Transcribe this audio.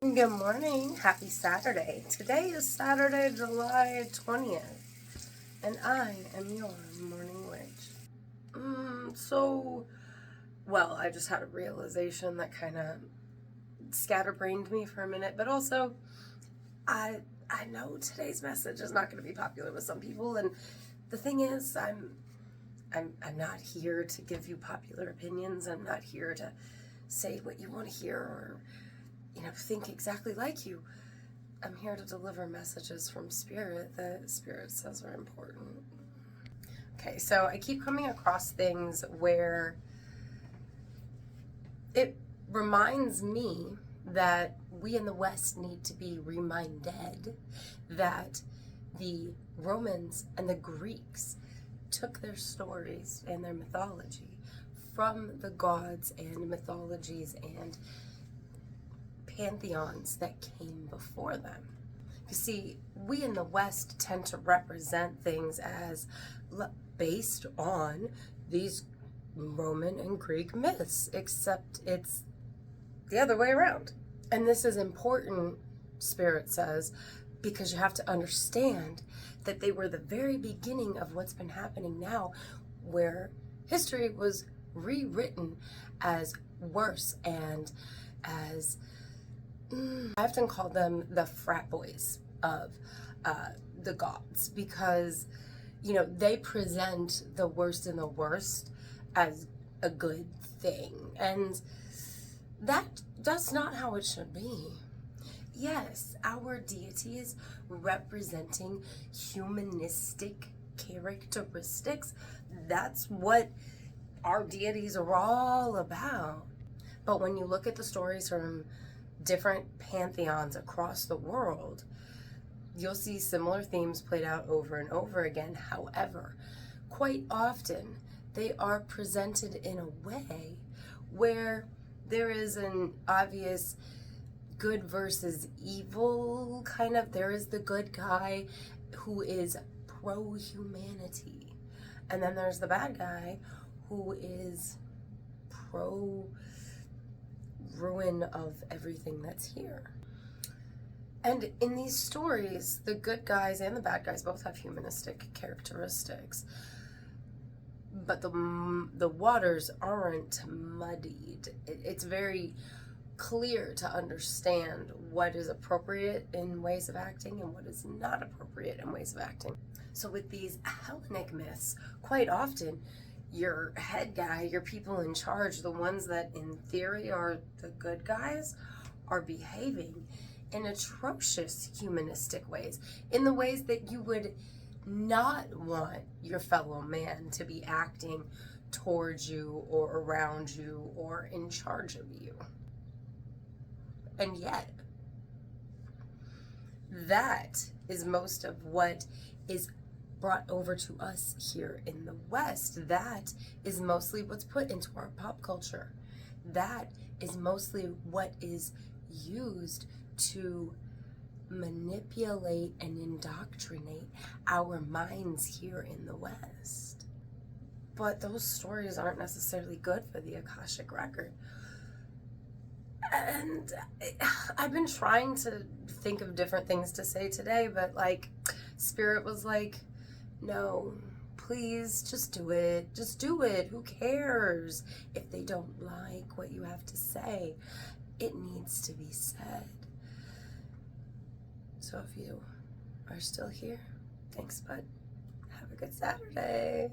Good morning. Happy Saturday. Today is Saturday, July 20th, and I am your morning witch. I just had a realization that kind of scatterbrained me for a minute, but also I know today's message is not going to be popular with some people, and the thing is, I'm not here to give you popular opinions. I'm not here to say what you want to hear or think exactly like you. I'm here to deliver messages from Spirit that Spirit says are important. Okay, so I keep coming across things where it reminds me that we in the West need to be reminded that the Romans and the Greeks took their stories and their mythology from the gods and mythologies and pantheons that came before them. You see, we in the West tend to represent things as based on these Roman and Greek myths, except it's the other way around. And this is important, Spirit says, because you have to understand that they were the very beginning of what's been happening now, where history was rewritten as worse and as I often call them the frat boys of the gods, because they present the worst and the worst as a good thing, and that's not how it should be. Yes, our deities representing humanistic characteristics, that's what our deities are all about. But when you look at the stories from different pantheons across the world, you'll see similar themes played out over and over again. However, quite often they are presented in a way where there is an obvious good versus evil kind of. There is the good guy who is pro-humanity, and then there's the bad guy who is pro-ruin of everything that's here. And in these stories, the good guys and the bad guys both have humanistic characteristics, but the waters aren't muddied. It's very clear to understand what is appropriate in ways of acting and what is not appropriate in ways of acting. So with these Hellenic myths, quite often your head guy, your people in charge, the ones that in theory are the good guys, are behaving in atrocious humanistic ways, in the ways that you would not want your fellow man to be acting towards you or around you or in charge of you. And yet, that is most of what is brought over to us here in the West. That is mostly what's put into our pop culture. That is mostly what is used to manipulate and indoctrinate our minds here in the West. But those stories aren't necessarily good for the Akashic Record. And I've been trying to think of different things to say today, but Spirit was like, no, please, just do it. Just do it. Who cares if they don't like what you have to say? It needs to be said. So if you are still here, thanks, bud. Have a good Saturday.